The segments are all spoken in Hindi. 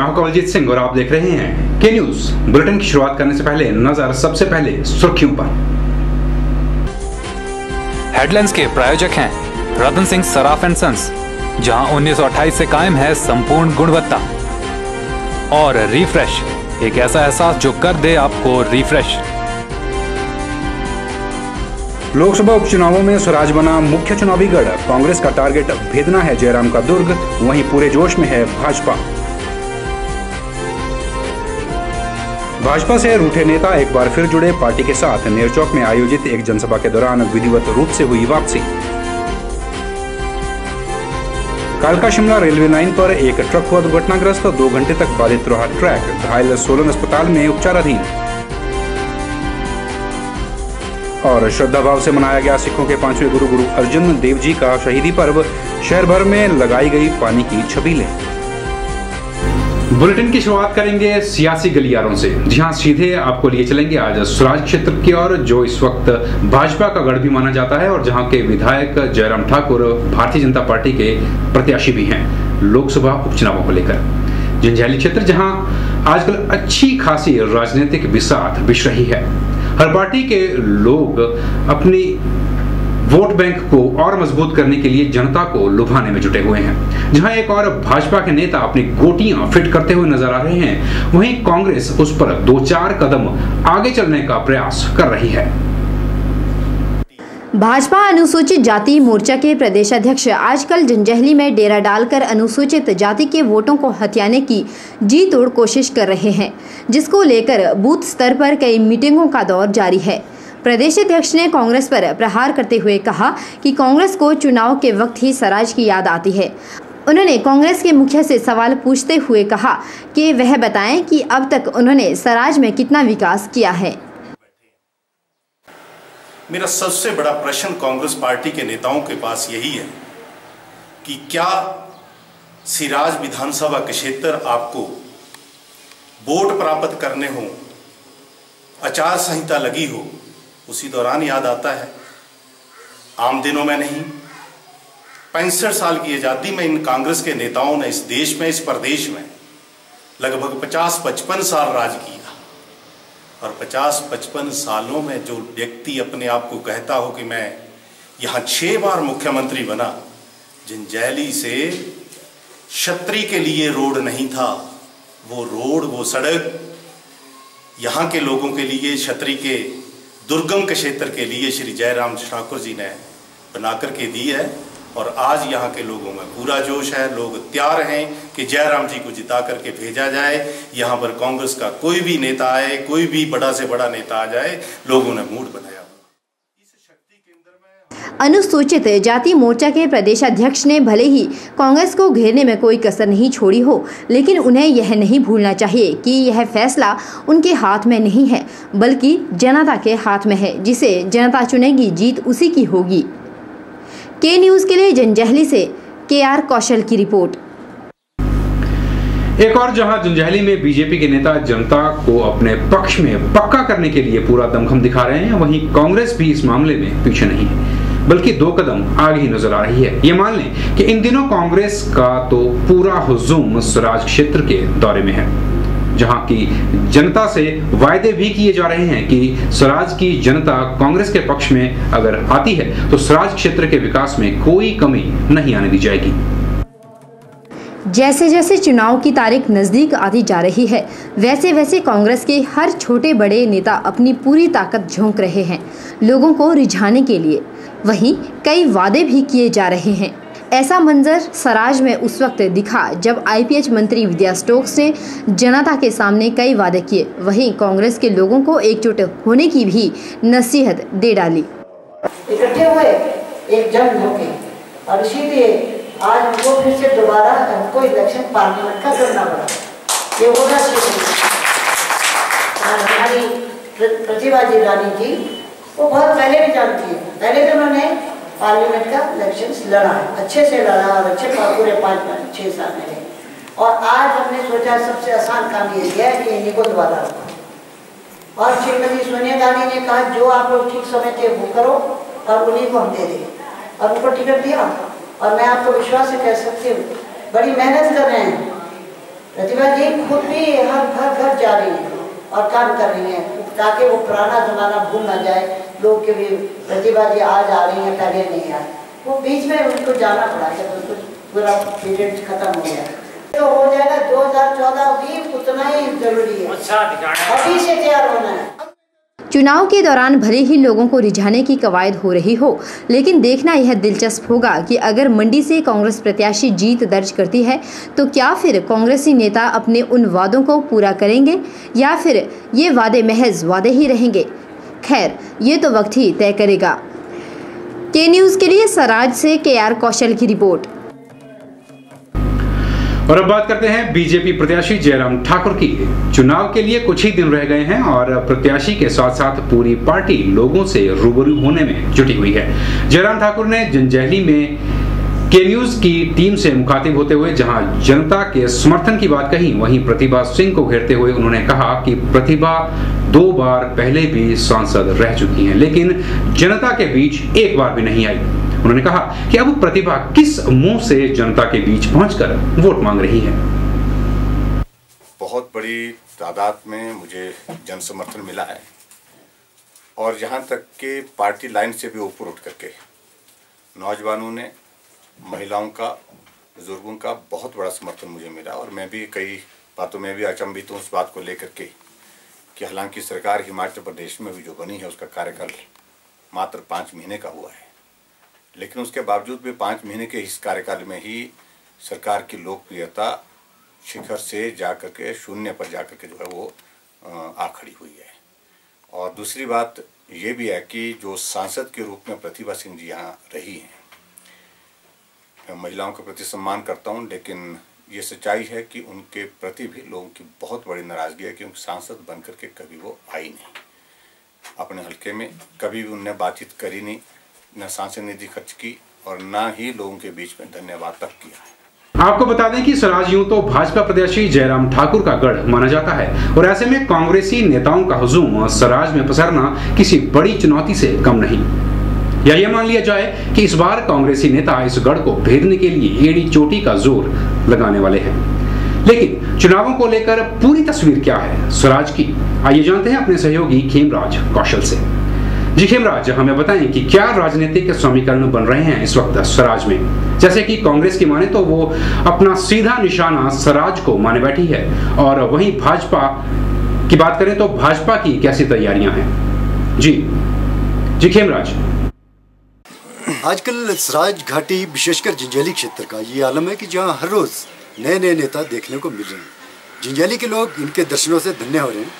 मैं हूं कवलजीत सिंह और आप देख रहे हैं के न्यूज। बुलेटिन की शुरुआत करने से पहले नजर सबसे पहले सुर्खियों पर। हेडलाइंस के प्रायोजक हैं रतन सिंह सराफ एंड सन्स, जहां 1928 से कायम है संपूर्ण गुणवत्ता। और रिफ्रेश, एक ऐसा एहसास जो कर दे आपको रिफ्रेश। लोकसभा उपचुनावों में स्वराज बना मुख्य चुनावी गढ़। कांग्रेस का टारगेट भेदना है जयराम का दुर्ग, वहीं पूरे जोश में है भाजपा। भाजपा से रूठे नेता एक बार फिर जुड़े पार्टी के साथ। नेरचौक में आयोजित एक जनसभा के दौरान विधिवत रूप से हुई वापसी। कालका शिमला रेलवे लाइन पर एक ट्रक हुआ दुर्घटनाग्रस्त, 2 घंटे तक बाधित रहा ट्रैक। घायल सोलन अस्पताल में उपचाराधीन। और श्रद्धा भाव से मनाया गया सिखों के 5वें गुरु अर्जुन देव जी का शहीदी पर्व। शहर भर में लगाई गई पानी की छबीलें। बुलेटिन की शुरुआत करेंगे सियासी गलियारों से। जी हां, सीधे आपको लिए चलेंगे आज स्वराज क्षेत्र की ओर, जो इस वक्त भाजपा का गढ़ भी माना जाता है और जहां के विधायक जयराम ठाकुर भारतीय जनता पार्टी के प्रत्याशी भी हैं लोकसभा उपचुनावों को लेकर। जंजैहली क्षेत्र जहां आजकल अच्छी खासी राजनीतिक बिसात बिछ रही है। हर पार्टी के लोग अपनी वोट बैंक को और मजबूत करने के लिए जनता को लुभाने में जुटे हुए हैं। जहां एक और भाजपा के नेता अपनी गोटियां फिट करते हुए नजर आ रहे हैं, वहीं कांग्रेस उस पर 2-4 कदम आगे चलने का प्रयास कर रही है। भाजपा अनुसूचित जाति मोर्चा के प्रदेश अध्यक्ष आजकल जंजैहली में डेरा डालकर अनुसूचित जाति के वोटों को हथियाने की जी तोड़ कोशिश कर रहे हैं, जिसको लेकर बूथ स्तर पर कई मीटिंगों का दौर जारी है। प्रदेश अध्यक्ष ने कांग्रेस पर प्रहार करते हुए कहा कि कांग्रेस को चुनाव के वक्त ही स्वराज की याद आती है। उन्होंने कांग्रेस के मुखिया से सवाल पूछते हुए कहा कि वह बताएं कि अब तक उन्होंने स्वराज में कितना विकास किया है। मेरा सबसे बड़ा प्रश्न कांग्रेस पार्टी के नेताओं के पास यही है कि क्या सिराज विधानसभा के क्षेत्र आपको वोट प्राप्त करने हो, आचार संहिता लगी हो, उसी दौरान याद आता है, आम दिनों में नहीं। 65 साल की आज़ादी में इन कांग्रेस के नेताओं ने इस देश में, इस प्रदेश में लगभग 50-55 साल राज किया। और 50-55 सालों में जो व्यक्ति अपने आप को कहता हो कि मैं यहाँ 6 बार मुख्यमंत्री बना, जंजैहली से क्षत्रिय के लिए रोड नहीं था, वो रोड, वो सड़क यहाँ के लोगों के लिए, क्षत्रिय के दुर्गम के क्षेत्र के लिए श्री जयराम ठाकुर जी ने बना करके दी है। और आज यहाँ के लोगों में पूरा जोश है, लोग तैयार हैं कि जयराम जी को जिता करके भेजा जाए। यहाँ पर कांग्रेस का कोई भी नेता आए, कोई भी बड़ा से बड़ा नेता आ जाए, लोगों ने मूड बनाया। अनुसूचित जाति मोर्चा के प्रदेश अध्यक्ष ने भले ही कांग्रेस को घेरने में कोई कसर नहीं छोड़ी हो, लेकिन उन्हें यह नहीं भूलना चाहिए कि यह फैसला उनके हाथ में नहीं है, बल्कि जनता के हाथ में है। जिसे जनता चुनेगी, जीत उसी की होगी। के न्यूज के लिए जंजैहली से KR कौशल की रिपोर्ट। एक और जहां जंजैहली में बीजेपी के नेता जनता को अपने पक्ष में पक्का करने के लिए पूरा दमखम दिखा रहे हैं, वहीं कांग्रेस भी इस मामले में पीछे नहीं है, बल्कि 2 कदम आगे ही नजर आ रही है। ये मान लें कि इन दिनों कांग्रेस का तो पूरा हुजूम स्वराज क्षेत्र के दौरे में है, जहां की जनता से वायदे भी किए जा रहे हैं कि स्वराज की जनता कांग्रेस के पक्ष में अगर आती है तो स्वराज क्षेत्र के विकास में कोई कमी नहीं आने दी जाएगी। जैसे जैसे चुनाव की तारीख नजदीक आती जा रही है, वैसे वैसे कांग्रेस के हर छोटे बड़े नेता अपनी पूरी ताकत झोंक रहे हैं लोगों को रिझाने के लिए। वहीं कई वादे भी किए जा रहे हैं। ऐसा मंजर स्वराज में उस वक्त दिखा जब IPH मंत्री विद्या स्टोक्स ने जनता के सामने कई वादे किए। वहीं कांग्रेस के लोगों को एकजुट होने की भी नसीहत दे डाली। इकट्ठे हुए एकजुट होके, और इसीलिए आज हमको फिर से दोबारा हमको इलेक्शन पार्लियामेंट का करना पड़ा। ये होना चाहिए। हमारी प्रतिभा जी रानी जी वो बहुत पहले भी जानती है, पहले भी उन्होंने पार्लियामेंट का इलेक्शंस लड़ा है, अच्छे से लड़ा और अच्छे पूरे 5-6 साल में रहे। और आज हमने सोचा सबसे आसान काम ये है कि इन्हीं को दोबारा रखो। और श्रीमती सोनिया गांधी ने कहा जो आप लोग ठीक समझते वो करो और उन्हीं को हम दे दें, और उनको टिकट दिया। और मैं आपको विश्वास से कह सकती हूँ, बड़ी मेहनत कर रहे हैं प्रतिभा जी खुद भी हर घर जा रही है और काम कर रही हैं ताकि वो पुराना जमाना भूल ना जाए। लोग के भी प्रतिभा जी आज आ रही हैं, पहले नहीं आए, वो बीच में उनको जाना पड़ा जब पूरा पीरियड खत्म हो गया। तो हो जाएगा 2014 भी उतना ही जरूरी है, अभी से तैयार होना है। चुनाव के दौरान भले ही लोगों को रिझाने की कवायद हो रही हो, लेकिन देखना यह दिलचस्प होगा कि अगर मंडी से कांग्रेस प्रत्याशी जीत दर्ज करती है तो क्या फिर कांग्रेसी नेता अपने उन वादों को पूरा करेंगे या फिर ये वादे महज वादे ही रहेंगे। खैर, ये तो वक्त ही तय करेगा। के न्यूज़ के लिए सराज से KR कौशल की रिपोर्ट। और अब बात करते हैं बीजेपी प्रत्याशी जयराम ठाकुर की। चुनाव के लिए कुछ ही दिन रह गए हैं और प्रत्याशी के साथ साथ पूरी पार्टी लोगों से रूबरू होने में जुटी हुई है। जयराम ठाकुर ने जंजैहली में के न्यूज की टीम से मुखातिब होते हुए जहां जनता के समर्थन की बात कही, वहीं प्रतिभा सिंह को घेरते हुए उन्होंने कहा कि प्रतिभा 2 बार पहले भी सांसद रह चुकी हैं, लेकिन जनता के बीच एक बार भी नहीं आई। उन्होंने कहा कि अब प्रतिभा किस मुंह से जनता के बीच पहुंचकर वोट मांग रही है। बहुत बड़ी तादाद में मुझे जन समर्थन मिला है और यहाँ तक कि पार्टी लाइन से भी ऊपर उठ करके नौजवानों ने, महिलाओं का, बुजुर्गों का बहुत बड़ा समर्थन मुझे मिला। और मैं भी कई बातों में भी अचंभित हूँ उस बात को लेकर के कि हालांकि सरकार हिमाचल प्रदेश में भी जो बनी है उसका कार्यकाल मात्र 5 महीने का हुआ है, लेकिन उसके बावजूद भी 5 महीने के इस कार्यकाल में ही सरकार की लोकप्रियता शिखर से जाकर के शून्य पर जाकर के जो है वो आ खड़ी हुई है। और दूसरी बात ये भी है कि जो सांसद के रूप में प्रतिभा सिंह जी यहाँ रही हैं, मैं महिलाओं के प्रति सम्मान करता हूँ, लेकिन ये सच्चाई है कि उनके प्रति भी लोगों की बहुत बड़ी नाराजगी है क्योंकि सांसद बन करके कभी वो आई नहीं। अपने हल्के में कभी भी उनने बातचीत करी नहीं, न सांसद निधि खर्च की और न ही लोगों के बीच में धन्यवाद तक किया है। आपको बता दें कि स्वराज यूं तो भाजपा प्रत्याशी जयराम ठाकुर का गढ़ माना जाता है और ऐसे में कांग्रेसी नेताओं का हुजूम स्वराज में पसरना किसी बड़ी चुनौती से कम नहीं। या ये मान लिया जाए कि इस बार कांग्रेसी नेता इस गढ़ को भेदने के लिए एड़ी चोटी का जोर लगाने वाले हैं। लेकिन चुनावों को लेकर पूरी तस्वीर क्या है स्वराज की, आइए जानते हैं अपने सहयोगी खेमराज कौशल से। जी खेमराज, हमें बताएं कि क्या राजनीतिक समीकरण बन रहे हैं इस वक्त स्वराज में। जैसे कि कांग्रेस की माने तो वो अपना सीधा निशाना स्वराज को माने बैठी है, और वहीं भाजपा की बात करें तो भाजपा की कैसी तैयारियां हैं। जी खेमराज। आजकल सराज घाटी विशेषकर जंजैहली क्षेत्र का ये आलम है कि जहाँ हर रोज नए नए नेता देखने को मिल रहे हैं। जंजैहली के लोग इनके दर्शनों से धन्य हो रहे हैं।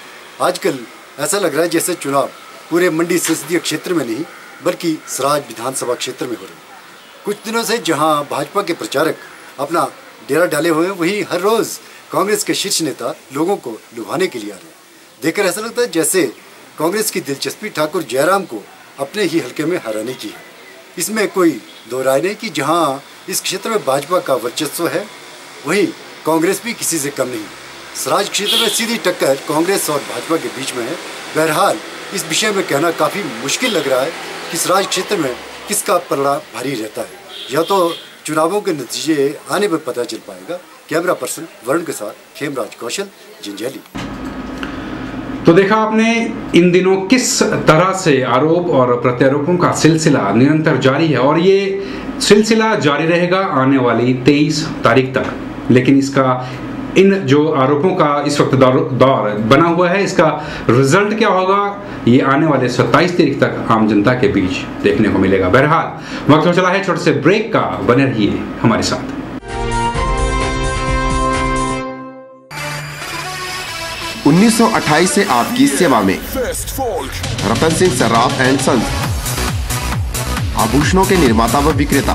आजकल ऐसा लग रहा है जैसे चुनाव पूरे मंडी संसदीय क्षेत्र में नहीं बल्कि सराज विधानसभा क्षेत्र में हो रहे हैं। कुछ दिनों से जहाँ भाजपा के प्रचारक अपना डेरा डाले हुए हैं, वहीं हर रोज कांग्रेस के शीर्ष नेता लोगों को लुभाने के लिए आ रहे हैं। देखकर ऐसा लगता है जैसे कांग्रेस की दिलचस्पी ठाकुर जयराम को अपने ही हल्के में हराने की है। इसमें कोई दो राय नहीं कि जहां इस क्षेत्र में भाजपा का वर्चस्व है, वहीं कांग्रेस भी किसी से कम नहीं। सराज क्षेत्र में सीधी टक्कर कांग्रेस और भाजपा के बीच में है। बहरहाल इस विषय में कहना काफ़ी मुश्किल लग रहा है कि सराज क्षेत्र में किसका पलड़ा भारी रहता है। यह तो चुनावों के नतीजे आने पर पता चल पाएगा। कैमरा पर्सन वरुण के साथ खेमराज कौशल, जंजैहली। तो देखा आपने इन दिनों किस तरह से आरोप और प्रत्यारोपों का सिलसिला निरंतर जारी है, और ये सिलसिला जारी रहेगा आने वाली 23 तारीख तक। लेकिन इसका इन जो आरोपों का इस वक्त दौर बना हुआ है, इसका रिजल्ट क्या होगा ये आने वाले 27 तारीख तक आम जनता के बीच देखने को मिलेगा। बहरहाल वक्त हो चला है छोटे से ब्रेक का, बने रहिए हमारे साथ। 1928 से आपकी सेवा में रतन सिंह सराफ एंड सन्स, आभूषणों के निर्माता व विक्रेता।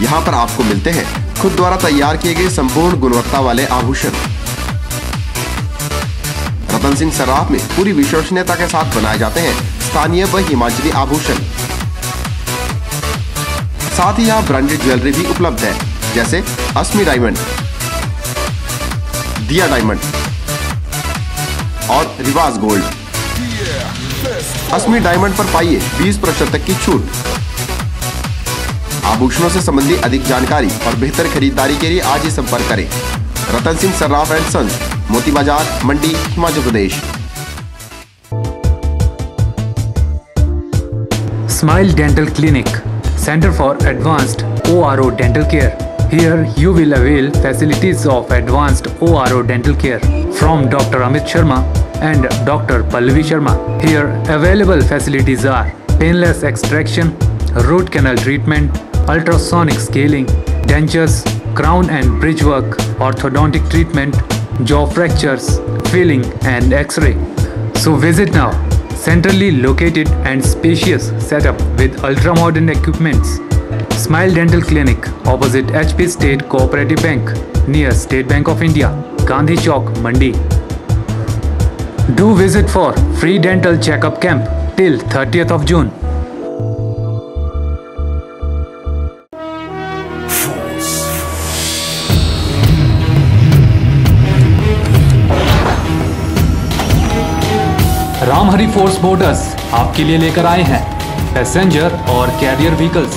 यहाँ पर आपको मिलते हैं खुद द्वारा तैयार किए गए संपूर्ण गुणवत्ता वाले आभूषण। रतन सिंह सराफ में पूरी विश्वसनीयता के साथ बनाए जाते हैं स्थानीय व हिमाचली आभूषण। साथ ही यहाँ ब्रांडेड ज्वेलरी भी उपलब्ध है, जैसे अस्मी डायमंड, दिया डायमंड और रिवाज गोल्ड। अस्मी डायमंड पर पाइए 20% तक की छूट। आभूषणों से संबंधित अधिक जानकारी और बेहतर खरीदारी के लिए आज ही संपर्क करें। रतन सिंह सर्राफ एंड सन्स, मोती बाजार, मंडी, Himachal Pradesh. Smile Dental Clinic, Center for Advanced ORO Dental Care. Here you will avail facilities of advanced ORO dental care from Dr. Amit Sharma and Dr. Pallavi Sharma. Here available facilities are painless extraction, root canal treatment, ultrasonic scaling, dentures, crown and bridge work, orthodontic treatment, jaw fractures, filling and X-ray. So visit now. Centrally located and spacious setup with ultra-modern equipments. Smile Dental Clinic opposite HP State Cooperative Bank near State Bank of India, Gandhi Chowk, Mandi. Do visit for free dental checkup camp till 30th of June. Ramhari force Motors आपके लिए लेकर आए हैं पैसेंजर और कैरियर व्हीकल्स।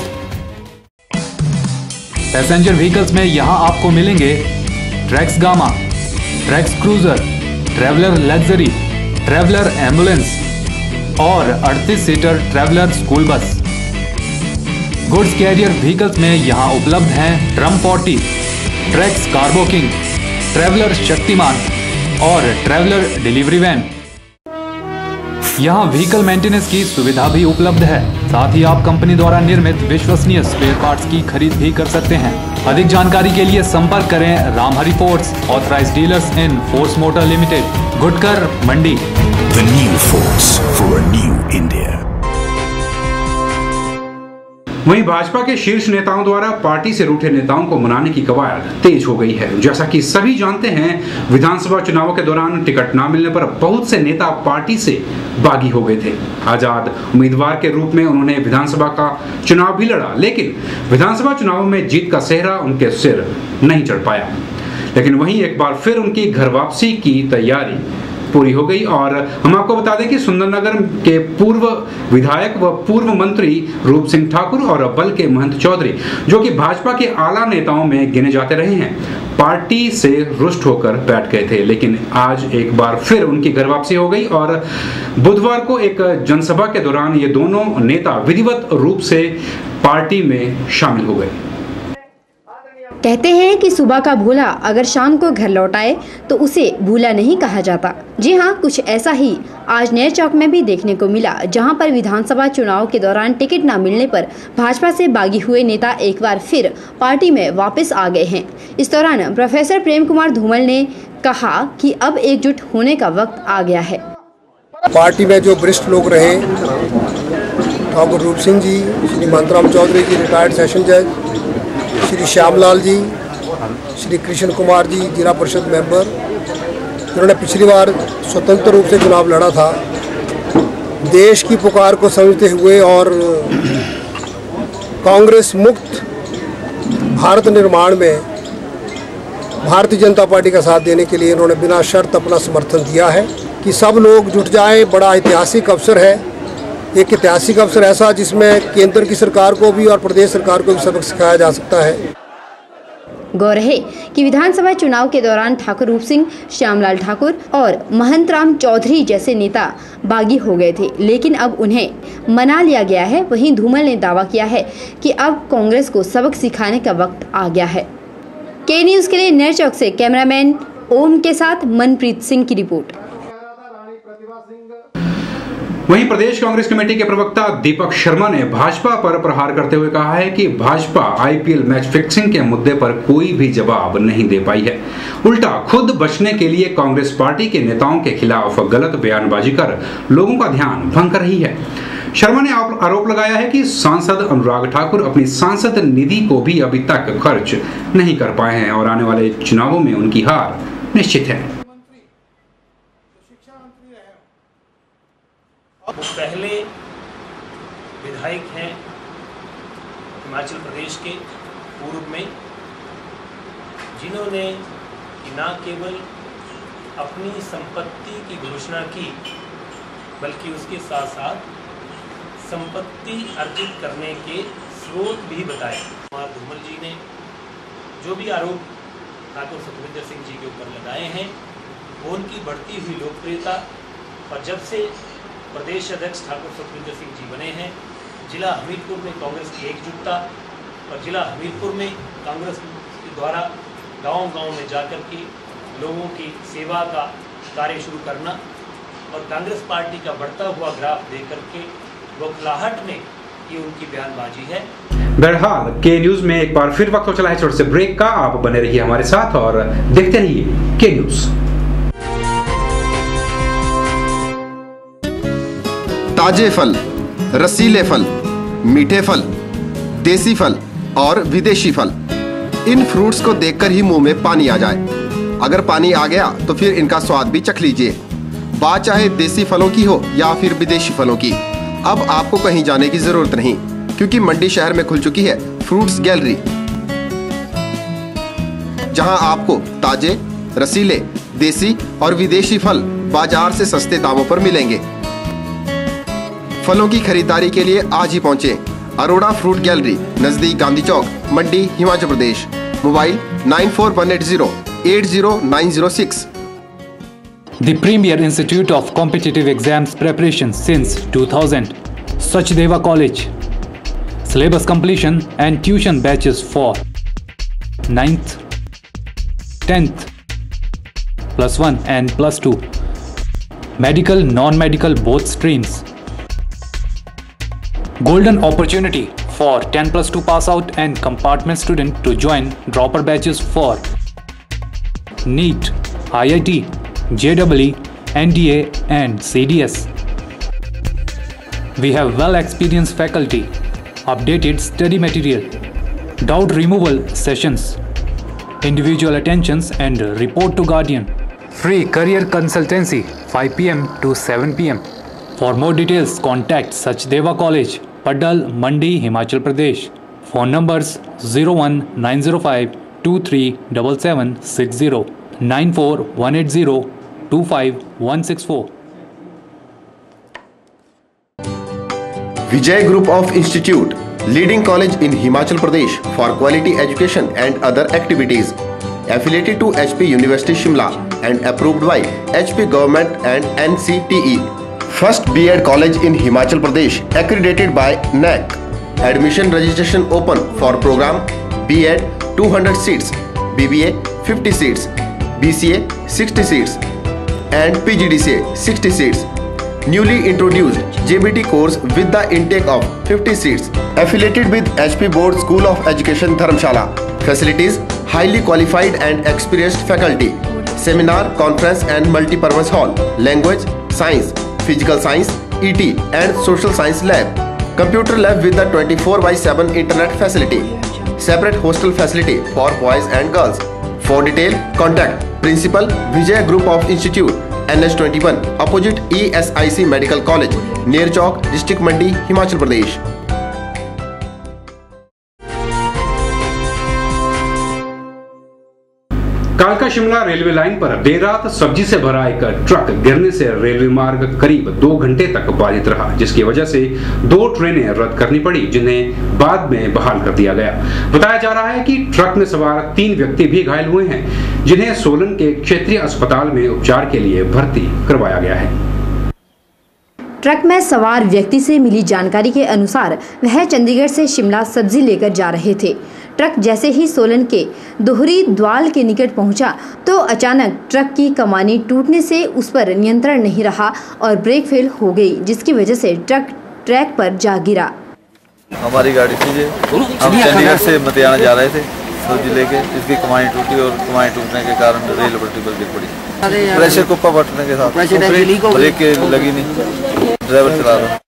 पैसेंजर व्हीकल्स में यहां आपको मिलेंगे tracks gamma, tracks cruiser, traveller luxury, traveller ambulance और 38 seater traveller school bus. Goods carrier vehicles में यहां उपलब्ध हैं drum 40, tracks cargo king, traveller Shaktimaan और ट्रैवलर डिलीवरी वैन। यहाँ व्हीकल मेंटेनेंस की सुविधा भी उपलब्ध है। साथ ही आप कंपनी द्वारा निर्मित विश्वसनीय स्पेयर पार्ट्स की खरीद भी कर सकते हैं। अधिक जानकारी के लिए संपर्क करें Ramhari force, authorised dealers in force motor limited, गुडकर, Mandi. The new force for a new India. वहीं भाजपा के शीर्ष नेताओं द्वारा पार्टी से रूठे नेताओं को मनाने की कवायद तेज हो गई है। जैसा कि सभी जानते हैं, विधानसभा चुनावों के दौरान टिकट न मिलने पर बहुत से नेता पार्टी से बागी हो गए थे। आजाद उम्मीदवार के रूप में उन्होंने विधानसभा का चुनाव भी लड़ा, लेकिन विधानसभा चुनाव में जीत का सेहरा उनके सिर नहीं चढ़ पाया। लेकिन वहीं एक बार फिर उनकी घर वापसी की तैयारी पूरी हो गई। और हम आपको बता दें कि सुंदरनगर के पूर्व विधायक व पूर्व मंत्री रूप सिंह ठाकुर और बल के महंत चौधरी, जो कि भाजपा के आला नेताओं में गिने जाते रहे हैं, पार्टी से रुष्ट होकर बैठ गए थे। लेकिन आज एक बार फिर उनकी घर वापसी हो गई और बुधवार को एक जनसभा के दौरान ये दोनों नेता विधिवत रूप से पार्टी में शामिल हो गए। कहते हैं कि सुबह का भूला अगर शाम को घर लौट आए तो उसे भूला नहीं कहा जाता। जी हाँ, कुछ ऐसा ही आज नए चौक में भी देखने को मिला, जहां पर विधानसभा चुनाव के दौरान टिकट न मिलने पर भाजपा से बागी हुए नेता एक बार फिर पार्टी में वापस आ गए हैं। इस दौरान प्रोफेसर प्रेम कुमार धूमल ने कहा कि अब एकजुट होने का वक्त आ गया है। पार्टी में जो वरिष्ठ लोग रहे, ठाकुर रूप सिंह जी, श्री महंतराम चौधरी जी रिटायर्ड सेशन जज, श्री श्यामलाल जी, श्री कृष्ण कुमार जी जिला परिषद मेंबर, जिन्होंने पिछली बार स्वतंत्र रूप से चुनाव लड़ा था, देश की पुकार को समझते हुए और कांग्रेस मुक्त भारत निर्माण में भारतीय जनता पार्टी का साथ देने के लिए इन्होंने बिना शर्त अपना समर्थन दिया है कि सब लोग जुट जाएं। बड़ा ऐतिहासिक अवसर है, एक ऐतिहासिक अवसर ऐसा जिसमें केंद्र की सरकार को भी और प्रदेश सरकार को भी सबक सिखाया जा सकता है। गौर है कि विधानसभा चुनाव के दौरान ठाकुर रूप सिंह, श्यामलाल ठाकुर और महंत राम चौधरी जैसे नेता बागी हो गए थे, लेकिन अब उन्हें मना लिया गया है। वहीं धूमल ने दावा किया है कि अब कांग्रेस को सबक सिखाने का वक्त आ गया है। के न्यूज के लिए नए चौक से कैमरामैन ओम के साथ मनप्रीत सिंह की रिपोर्ट। वहीं प्रदेश कांग्रेस कमेटी के प्रवक्ता दीपक शर्मा ने भाजपा पर प्रहार करते हुए कहा है कि भाजपा आईपीएल मैच फिक्सिंग के मुद्दे पर कोई भी जवाब नहीं दे पाई है। उल्टा खुद बचने के लिए कांग्रेस पार्टी के नेताओं के खिलाफ गलत बयानबाजी कर लोगों का ध्यान भंग कर रही है। शर्मा ने आरोप लगाया है कि सांसद अनुराग ठाकुर अपनी सांसद निधि को भी अभी तक खर्च नहीं कर पाए हैं और आने वाले चुनावों में उनकी हार निश्चित है। वो पहले विधायक हैं हिमाचल प्रदेश के पूर्व में, जिन्होंने न केवल अपनी संपत्ति की घोषणा की बल्कि उसके साथ साथ संपत्ति अर्जित करने के स्रोत भी बताए। कुमार धूमल जी ने जो भी आरोप ठाकुर सुखविंदर सिंह जी के ऊपर लगाए हैं वो उनकी बढ़ती हुई लोकप्रियता और जब से प्रदेश अध्यक्ष ठाकुर सुखविंदर सिंह जी बने हैं जिला हमीरपुर में कांग्रेस की एकजुटता और जिला हमीरपुर में कांग्रेस के द्वारा गांव-गांव में जाकर के लोगों की सेवा का कार्य शुरू करना और कांग्रेस पार्टी का बढ़ता हुआ ग्राफ देख करके बौखलाहट में ये उनकी बयानबाजी है। बहरहाल के न्यूज में एक बार फिर वक्त हो चला है छोटे से ब्रेक का। आप बने रहिए हमारे साथ और देखते रहिए के न्यूज। ताजे फल, रसीले फल, मीठे फल, देसी फल और विदेशी फल, इन फ्रूट्स को देखकर ही मुंह में पानी आ जाए। अगर पानी आ गया तो फिर इनका स्वाद भी चख लीजिए। बात चाहे देसी फलों की हो या फिर विदेशी फलों की, अब आपको कहीं जाने की जरूरत नहीं, क्योंकि मंडी शहर में खुल चुकी है फ्रूट्स गैलरी, जहां आपको ताजे, रसीले, देसी और विदेशी फल बाजार से सस्ते दामों पर मिलेंगे। फलों की खरीदारी के लिए आज ही पहुंचे अरोड़ा फ्रूट गैलरी, नजदीक गांधी चौक, मंडी, Himachal Pradesh. Mobile 9418080906। The premier institute of competitive exams preparation since 2000, Sachdeva College. Syllabus completion and tuition batches for 9th, 10th, +1 and +2. Medical, non-medical both streams. Golden opportunity for 10+2 pass out and compartment student to join dropper batches for NEET, IIT, JEE, NDA and CDS. We have well experienced faculty, updated study material, doubt removal sessions, individual attentions and report to guardian. Free career consultancy 5 PM to 7 PM. For more details contact Sachdeva College, Padal, Mandi, Himachal Pradesh. Phone numbers 01905 237760 94180 25164. Vijay Group of Institute, leading college in Himachal Pradesh for quality education and other activities. Affiliated to HP University Shimla and approved by HP Government and NCTE. First B.Ed college in Himachal Pradesh, accredited by NAC. Admission registration open for program B.Ed 200 seats, BBA 50 seats, BCA 60 seats and PGDCA 60 seats. Newly introduced JBT course with the intake of 50 seats. Affiliated with HP Board School of Education Dharamshala. Facilities: highly qualified and experienced faculty. Seminar, conference and multi-purpose hall. Language, science, physical science, ET and social science lab. Computer lab with the 24/7 internet facility. Separate hostel facility for boys and girls. For detail, contact Principal Vijay Group of Institute, NH21, opposite ESIC Medical College, near Chowk, District Mandi, Himachal Pradesh. कालका शिमला रेलवे लाइन पर देर रात सब्जी से भरा एक ट्रक गिरने से रेलवे मार्ग करीब 2 घंटे तक बाधित रहा, जिसकी वजह से 2 ट्रेनें रद्द करनी पड़ी, जिन्हें बाद में बहाल कर दिया गया। बताया जा रहा है कि ट्रक में सवार 3 व्यक्ति भी घायल हुए हैं, जिन्हें सोलन के क्षेत्रीय अस्पताल में उपचार के लिए भर्ती करवाया गया है। ट्रक में सवार व्यक्ति से मिली जानकारी के अनुसार वह चंडीगढ़ से शिमला सब्जी लेकर जा रहे थे। ट्रक जैसे ही सोलन के दोहरी द्वाल के निकट पहुंचा तो अचानक ट्रक की कमानी टूटने से उस पर नियंत्रण नहीं रहा और ब्रेक फेल हो गई, जिसकी वजह से ट्रक ट्रैक पर जा गिरा। हमारी गाड़ी थी, हम चंडीगढ़ से मतियाना जा रहे थे सब्जी लेके, इसकी कमानी टूटी और कमानी टूटने के कारण रेल पटरी पर गिर पड़ी। प्रेशर कुप्पा फटने के साथ ब्रेक लगी नहीं, ड्राइवर चला रहा।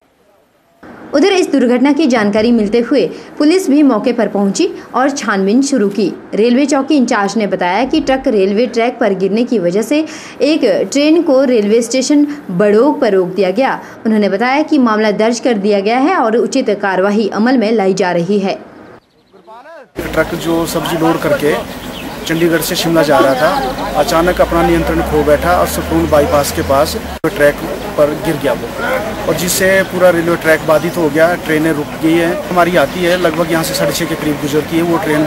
उधर इस दुर्घटना की जानकारी मिलते हुए पुलिस भी मौके पर पहुंची और छानबीन शुरू की। रेलवे चौकी इंचार्ज ने बताया कि ट्रक रेलवे ट्रैक पर गिरने की वजह से एक ट्रेन को रेलवे स्टेशन बड़ोग पर रोक दिया गया। उन्होंने बताया कि मामला दर्ज कर दिया गया है और उचित कार्यवाही अमल में लाई जा रही है। ट्रक जो सब्जी लोड करके चंडीगढ़ से शिमला जा रहा था, अचानक अपना नियंत्रण खो बैठा और सुकून बाईपास के पास ट्रैक ऊपर गिर गया वो, और जिससे पूरा रेलवे ट्रैक बाधित हो गया। ट्रेनें रुक गई है, हमारी आती है लगभग यहाँ से 6:30 के करीब गुजरती है, वो ट्रेन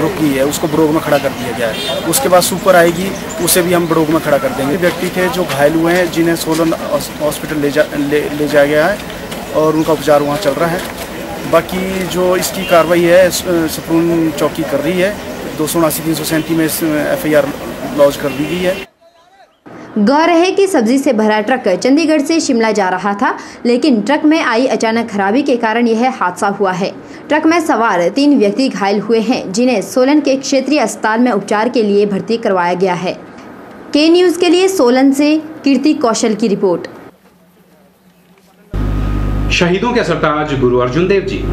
रुक गई है, उसको बड़ोग में खड़ा कर दिया गया है। उसके बाद सुपर आएगी, उसे भी हम बड़ोग में खड़ा कर देंगे। व्यक्ति थे जो घायल हुए हैं, जिन्हें सोलन हॉस्पिटल ले जाया गया है और उनका उपचार वहाँ चल रहा है। बाकी जो इसकी कार्रवाई है सपून चौकी कर रही है, 279-337 में FIR लॉन्च कर दी गई है। गौर है कि सब्जी से भरा ट्रक चंडीगढ़ से शिमला जा रहा था, लेकिन ट्रक में आई अचानक खराबी के कारण यह हादसा हुआ है। ट्रक में सवार 3 व्यक्ति घायल हुए हैं, जिन्हें सोलन के क्षेत्रीय अस्पताल में उपचार के लिए भर्ती करवाया गया है। के न्यूज़ के लिए सोलन से कीर्ति कौशल की रिपोर्ट। शहीदों के सरताज गुरु अर्जुन देव जी।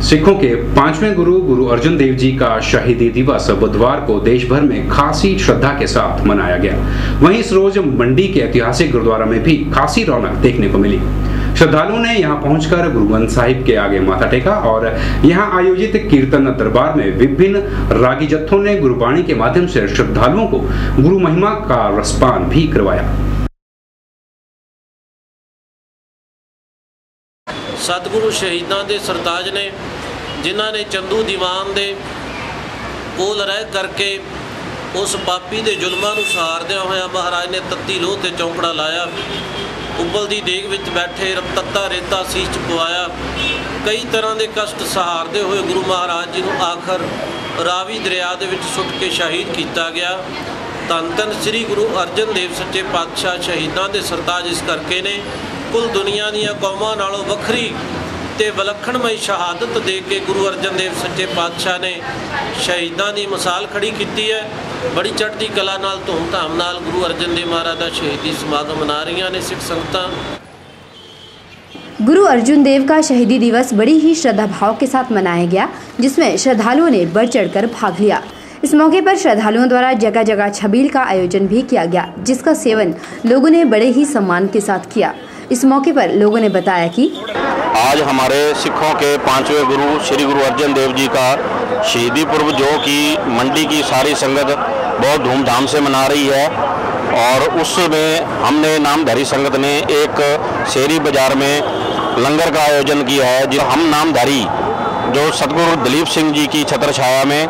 सिखों के 5वें गुरु अर्जुन देव जी का शहीदी दिवस बुधवार को देश भर में खासी श्रद्धा के साथ मनाया गया। वहीं इस रोज मंडी के ऐतिहासिक गुरुद्वारा में भी खासी रौनक देखने को मिली। श्रद्धालुओं ने यहां पहुंचकर गुरु ग्रंथ साहिब के आगे माथा टेका और यहां आयोजित कीर्तन दरबार में विभिन्न रागी जत्थों ने गुरुबाणी के माध्यम से श्रद्धालुओं को गुरु महिमा का रसपान भी करवाया। सतगुरु शहीदां दे सरताज ने, जिन्हां ने चंदू दीवान दे कोल रह करके उस पापी दे जुल्मां नूं सहारदिआं होइआं महाराज ने तत्ती लोह ते चौंकड़ा लाया। उबलदी देग विच बैठे तत्ता रेता सीस च पवाया। कई तरह के कष्ट सहारदे हुए गुरु महाराज जी नूं आखिर रावी दरिया दे विच सुੱਟ के शहीद किया गया। धन धन श्री गुरु अर्जन देव सच्चे पातशाह शहीदां दे सरताज इस करके ने कुल दुनिया दी कौमां नालों वखरी ते विलखणमई शहादत दे के गुरु अर्जन देव सच्चे पातशाह ने शहीदां दी मिसाल खड़ी की है। बड़ी चढ़ती कला नाल धूमधाम नाल गुरु अर्जन देव महाराज का शहीदी समागम मना रही ने सिख संगतां। गुरु अर्जुन देव का शहीदी दिवस बड़ी ही श्रद्धा भाव के साथ मनाया गया, जिसमें श्रद्धालुओं ने बढ़ चढ़कर भाग लिया। इस मौके पर श्रद्धालुओं द्वारा जगह जगह छबील का आयोजन भी किया गया, जिसका सेवन लोगों ने बड़े ही सम्मान के साथ किया। इस मौके पर लोगों ने बताया कि आज हमारे सिखों के 5वें गुरु श्री गुरु अर्जन देव जी का शहीदी पर्व, जो कि मंडी की सारी संगत बहुत धूमधाम से मना रही है, और उसमें हमने नामधारी संगत ने एक शेरी बाजार में लंगर का आयोजन किया है। जो हम नामधारी जो सतगुरु दलीप सिंह जी की छत्र छाया में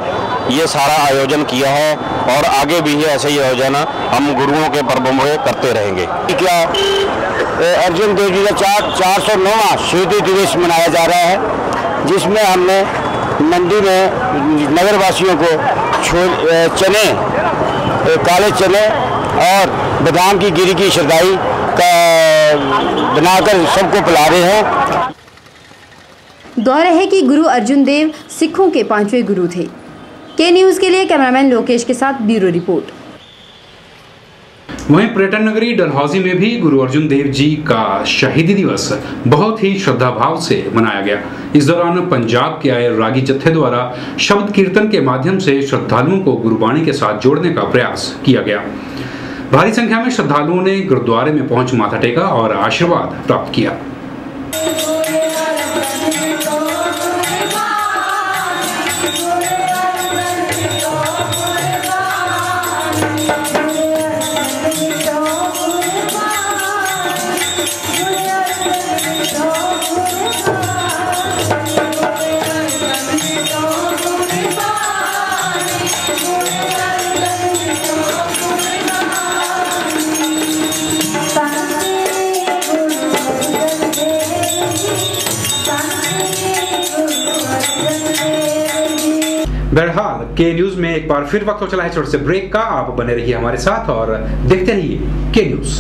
ये सारा आयोजन किया है, और आगे भी ऐसे ही आयोजन हम गुरुओं के पर्वों में करते रहेंगे। क्या अर्जुन देव जी का 409वां शहीदी दिवस मनाया जा रहा है, जिसमें हमने मंडी में नगरवासियों को चने, काले चने और बादाम की गिरी की शरदाई का बनाकर सबको पिला रहे हैं। गौर है कि गुरु अर्जुन देव सिखों के 5वें गुरु थे। के न्यूज़ के लिए कैमरामैन लोकेश के साथ ब्यूरो रिपोर्ट। वहीं पर्यटन नगरी डलहौजी में भी गुरु अर्जुन देव जी का शहीदी दिवस बहुत ही श्रद्धा भाव से मनाया गया। इस दौरान पंजाब के आए रागी जत्थे द्वारा शब्द कीर्तन के माध्यम से श्रद्धालुओं को गुरुबाणी के साथ जोड़ने का प्रयास किया गया। भारी संख्या में श्रद्धालुओं ने गुरुद्वारे में पहुंच माथा टेका और आशीर्वाद प्राप्त किया। बहरहाल के न्यूज में एक बार फिर वक्त हो चला है छोटे से ब्रेक का। आप बने रहिए हमारे साथ और देखते रहिए के न्यूज।